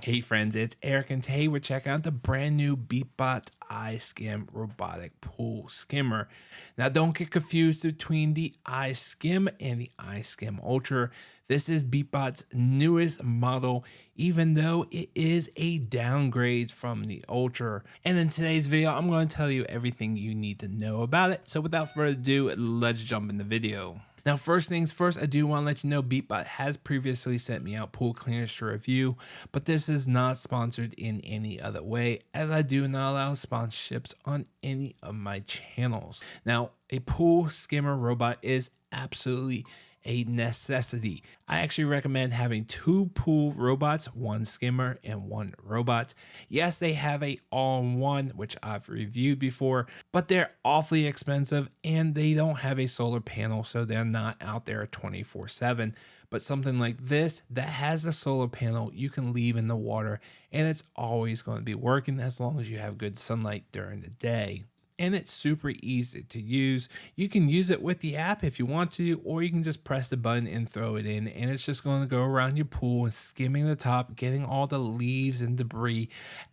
Hey friends, it's Eric and today we're checking out the brand new Beatbot iSkim robotic pool skimmer. Now don't get confused between the iSkim and the iSkim Ultra. This is Beatbot's newest model, even though it is a downgrade from the Ultra. And in today's video, I'm going to tell you everything you need to know about it. So without further ado, let's jump in the video. Now, first things first, I do want to let you know Beatbot has previously sent me out pool cleaners to review, but this is not sponsored in any other way, as I do not allow sponsorships on any of my channels. Now, a pool skimmer robot is absolutely a necessity. I actually recommend having two pool robots, one skimmer and one robot. Yes, they have a all-in-one, which I've reviewed before, but they're awfully expensive and they don't have a solar panel, so they're not out there 24/7. But something like this that has a solar panel you can leave in the water and it's always going to be working as long as you have good sunlight during the day. And it's super easy to use. You can use it with the app if you want to, or you can just press the button and throw it in, and it's just going to go around your pool and skimming the top, getting all the leaves and debris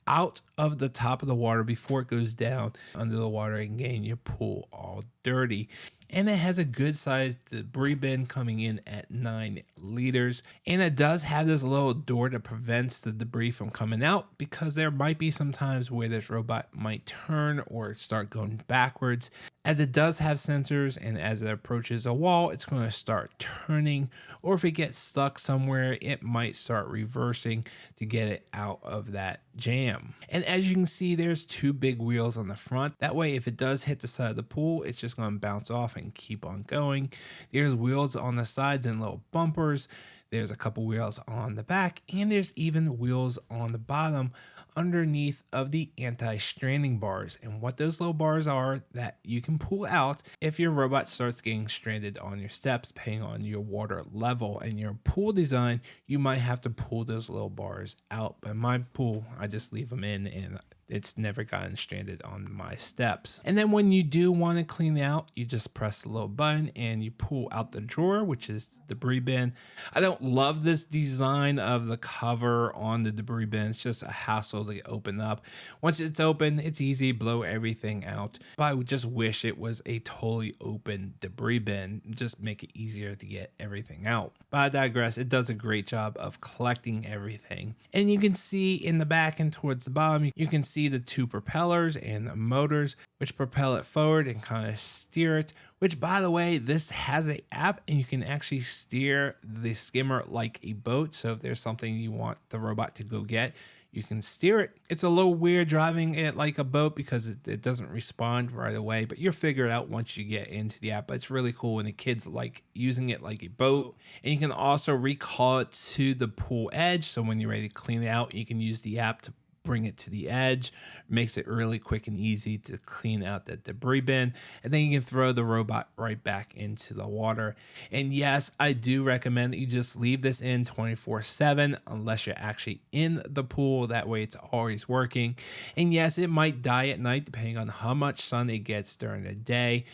out of the top of the water before it goes down under the water and getting your pool all dirty. And it has a good sized debris bin coming in at 9 liters. And it does have this little door that prevents the debris from coming out, because there might be some times where this robot might turn or start going backwards. As it does have sensors, and as it approaches a wall, it's going to start turning, or if it gets stuck somewhere, it might start reversing to get it out of that jam. And as you can see, there's two big wheels on the front. That way, if it does hit the side of the pool, it's just going to bounce off and keep on going. There's wheels on the sides and little bumpers. There's a couple wheels on the back, and there's even wheels on the bottom underneath of the anti-stranding bars. And what those little bars are that you can pull out if your robot starts getting stranded on your steps, depending on your water level and your pool design, you might have to pull those little bars out. But in my pool, I just leave them in and it's never gotten stranded on my steps. And then when you do want to clean it out, you just press the little button and you pull out the drawer, which is the debris bin. I don't love this design of the cover on the debris bin. It's just a hassle to open up. Once it's open, it's easy, blow everything out. But I would just wish it was a totally open debris bin, just make it easier to get everything out. But I digress, it does a great job of collecting everything. And you can see in the back and towards the bottom, you can see the two propellers and the motors which propel it forward and kind of steer it, which, by the way, this has an app and you can actually steer the skimmer like a boat. So if there's something you want the robot to go get, you can steer it. It's a little weird driving it like a boat because it doesn't respond right away, but you'll figure it out once you get into the app. But it's really cool when the kids like using it like a boat. And you can also recall it to the pool edge. So when you're ready to clean it out, you can use the app to bring it to the edge. Makes it really quick and easy to clean out that debris bin, and then you can throw the robot right back into the water. And yes, I do recommend that you just leave this in 24/7 unless you're actually in the pool. That way it's always working. And yes, it might die at night depending on how much sun it gets during the day.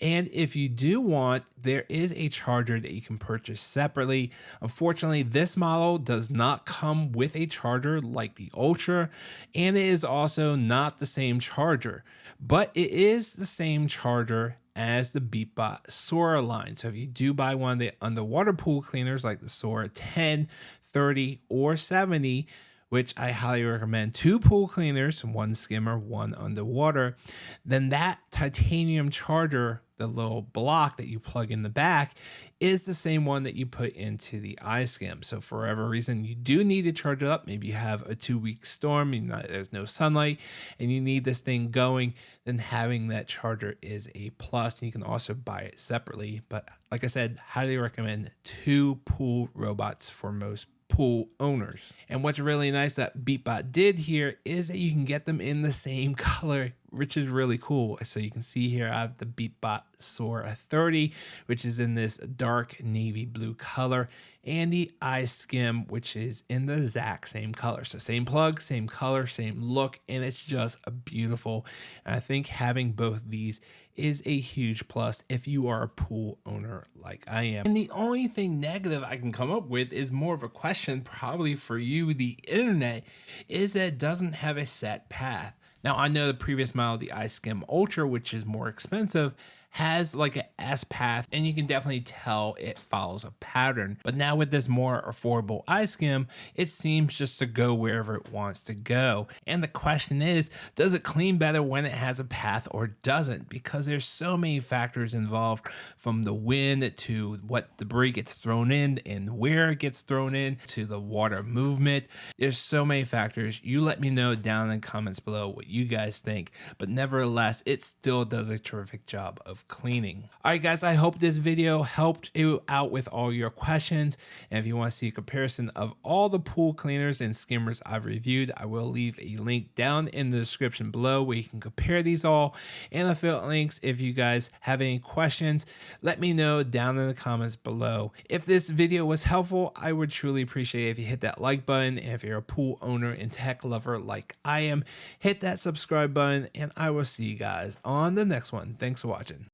And if you do want, there is a charger that you can purchase separately. Unfortunately, this model does not come with a charger like the Ultra, and it is also not the same charger, but it is the same charger as the Beatbot Sora line. So if you do buy one of the underwater pool cleaners like the Sora 10, 30, or 70, which I highly recommend, two pool cleaners, one skimmer, one underwater, then that titanium charger, the little block that you plug in the back, is the same one that you put into the iSkim. So for whatever reason you do need to charge it up, maybe you have a 2-week storm, there's no sunlight, and you need this thing going, then having that charger is a plus. And you can also buy it separately. But like I said, highly recommend two pool robots for most pool owners. And what's really nice that Beatbot did here is that you can get them in the same color, which is really cool. So you can see here I have the Beatbot Sora 30, which is in this dark navy blue color, and the iSkim, which is in the exact same color. So same plug, same color, same look, and it's just a beautiful. And I think having both these is a huge plus if you are a pool owner like I am. And the only thing negative I can come up with is more of a question probably for you, the internet, is that it doesn't have a set path. Now, I know the previous model, the iSkim Ultra, which is more expensive, has like an S path, and you can definitely tell it follows a pattern. But now with this more affordable iSkim, it seems just to go wherever it wants to go. And the question is, does it clean better when it has a path or doesn't? Because there's so many factors involved, from the wind to what debris gets thrown in and where it gets thrown in to the water movement. There's so many factors. You let me know down in the comments below what you guys think. But nevertheless, it still does a terrific job of cleaning. All right, guys, I hope this video helped you out with all your questions. And if you want to see a comparison of all the pool cleaners and skimmers I've reviewed, I will leave a link down in the description below where you can compare these all, and affiliate links. If you guys have any questions, let me know down in the comments below. If this video was helpful, I would truly appreciate it if you hit that like button. And if you're a pool owner and tech lover like I am, hit that subscribe button, and I will see you guys on the next one. Thanks for watching.